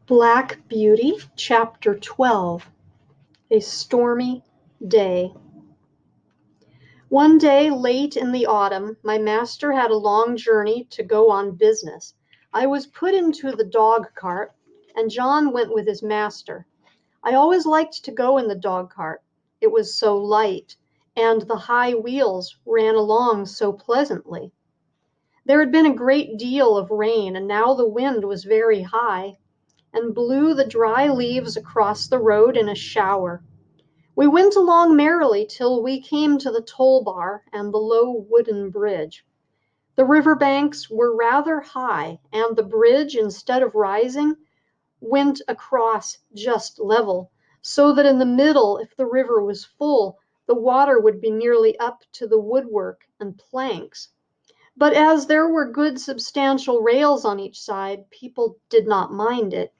Black Beauty, Chapter 12. A Stormy Day. One day late in the autumn, my master had a long journey to go on business. I was put into the dog cart, and John went with his master. I always liked to go in the dog cart. It was so light, and the high wheels ran along so pleasantly. There had been a great deal of rain, and now the wind was very high, and blew the dry leaves across the road in a shower. We went along merrily till we came to the toll bar and the low wooden bridge. The river banks were rather high, and the bridge, instead of rising, went across just level, so that in the middle, if the river was full, the water would be nearly up to the woodwork and planks. But as there were good substantial rails on each side, people did not mind it.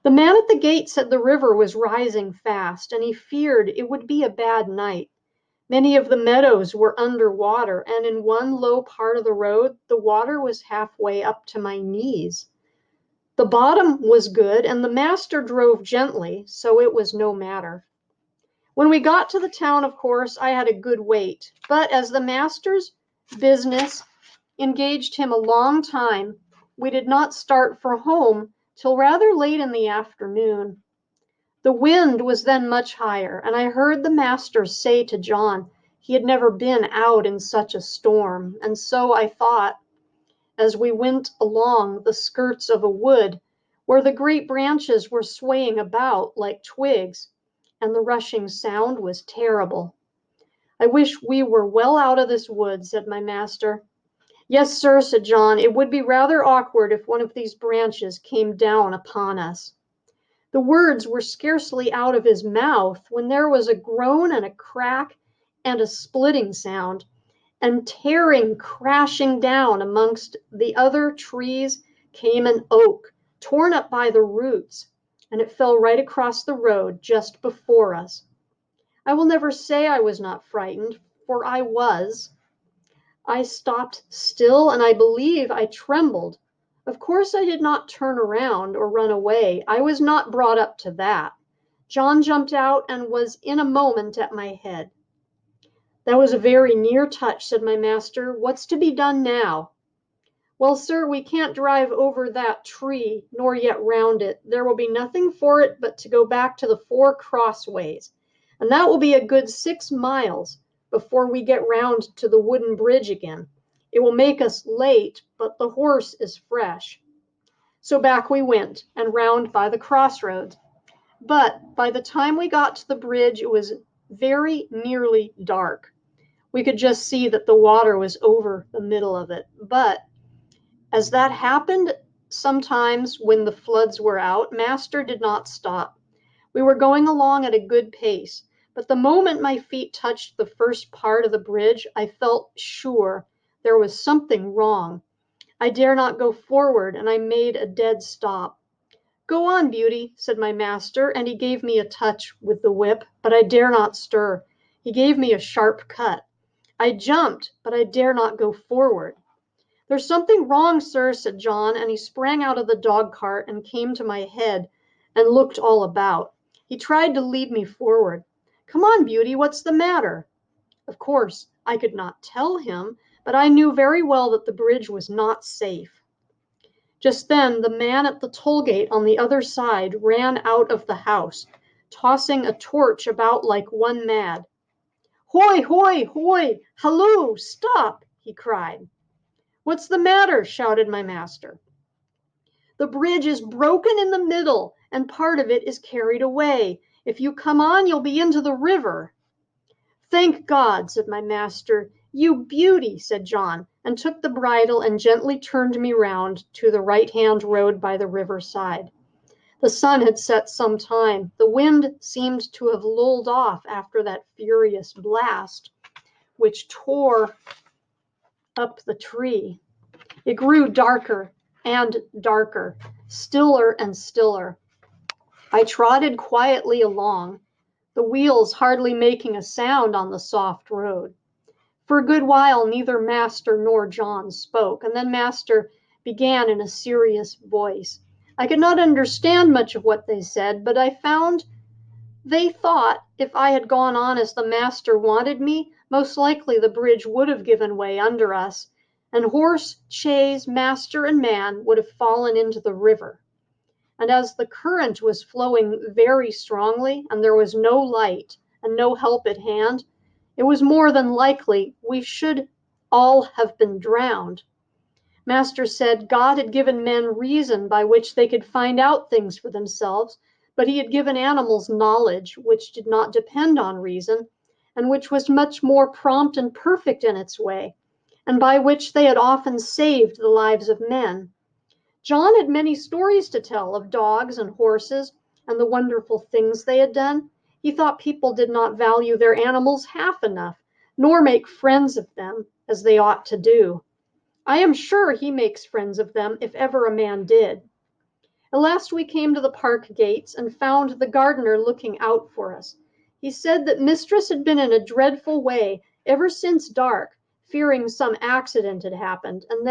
The man at the gate said the river was rising fast, and he feared it would be a bad night. Many of the meadows were under water, and in one low part of the road the water was halfway up to my knees. The bottom was good, and the master drove gently, so it was no matter. When we got to the town, of course, I had a good wait, but as the master's business engaged him a long time, we did not start for home till rather late in the afternoon. The wind was then much higher, and I heard the master say to John he had never been out in such a storm, and so I thought, as we went along the skirts of a wood, where the great branches were swaying about like twigs, and the rushing sound was terrible. "I wish we were well out of this wood," said my master. "Yes, sir," said John, "it would be rather awkward if one of these branches came down upon us." The words were scarcely out of his mouth when there was a groan and a crack and a splitting sound, and tearing, crashing down amongst the other trees came an oak, torn up by the roots, and it fell right across the road just before us. I will never say I was not frightened, for I was. I stopped still, and I believe I trembled. Of course I did not turn around or run away. I was not brought up to that. John jumped out and was in a moment at my head. "That was a very near touch," said my master. "What's to be done now?" "Well, sir, we can't drive over that tree, nor yet round it. There will be nothing for it but to go back to the 4 crossways, and that will be a good 6 miles before we get round to the wooden bridge again. It will make us late, but the horse is fresh." So back we went, and round by the crossroads. But by the time we got to the bridge, it was very nearly dark. We could just see that the water was over the middle of it. But as that happened sometimes when the floods were out, master did not stop. We were going along at a good pace, but the moment my feet touched the first part of the bridge, I felt sure there was something wrong. I dare not go forward, and I made a dead stop. "Go on, Beauty," said my master, and he gave me a touch with the whip, but I dare not stir. He gave me a sharp cut. I jumped, but I dare not go forward. "There's something wrong, sir," said John, and he sprang out of the dog cart and came to my head and looked all about. He tried to lead me forward. "Come on, Beauty, what's the matter?" Of course, I could not tell him, but I knew very well that the bridge was not safe. Just then the man at the toll gate on the other side ran out of the house, tossing a torch about like one mad. "Hoy, hoy, hoy! Halloo! Stop!" he cried. "What's the matter?" shouted my master. "The bridge is broken in the middle, and part of it is carried away. If you come on, you'll be into the river." "Thank God," said my master. "You beauty," said John, and took the bridle and gently turned me round to the right-hand road by the river side. The sun had set some time. The wind seemed to have lulled off after that furious blast, which tore up the tree. It grew darker and darker, stiller and stiller. I trotted quietly along, the wheels hardly making a sound on the soft road. For a good while neither master nor John spoke, and then master began in a serious voice. I could not understand much of what they said, but I found they thought if I had gone on as the master wanted me, most likely the bridge would have given way under us, and horse, chaise, master, and man would have fallen into the river. And as the current was flowing very strongly, and there was no light and no help at hand, it was more than likely we should all have been drowned. Master said God had given men reason by which they could find out things for themselves, but he had given animals knowledge which did not depend on reason, and which was much more prompt and perfect in its way, and by which they had often saved the lives of men. John had many stories to tell of dogs and horses and the wonderful things they had done. He thought people did not value their animals half enough, nor make friends of them as they ought to do. I am sure he makes friends of them if ever a man did. At last we came to the park gates and found the gardener looking out for us. He said that mistress had been in a dreadful way ever since dark, fearing some accident had happened, and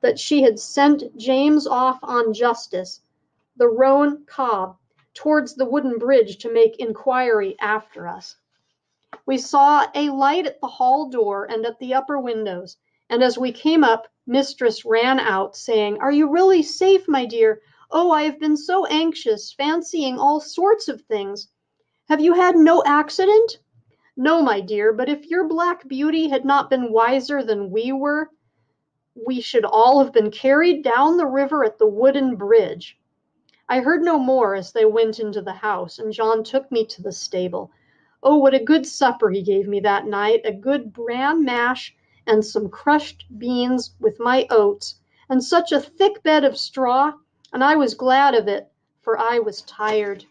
that she had sent James off on justice, the roan cob, towards the wooden bridge to make inquiry after us. We saw a light at the hall door and at the upper windows, and as we came up, mistress ran out, saying, "Are you really safe, my dear? Oh, I have been so anxious, fancying all sorts of things. Have you had no accident?" "No, my dear, but if your black beauty had not been wiser than we were, we should all have been carried down the river at the wooden bridge." I heard no more as they went into the house, and John took me to the stable. Oh, what a good supper he gave me that night, a good bran mash and some crushed beans with my oats, and such a thick bed of straw, and I was glad of it, for I was tired.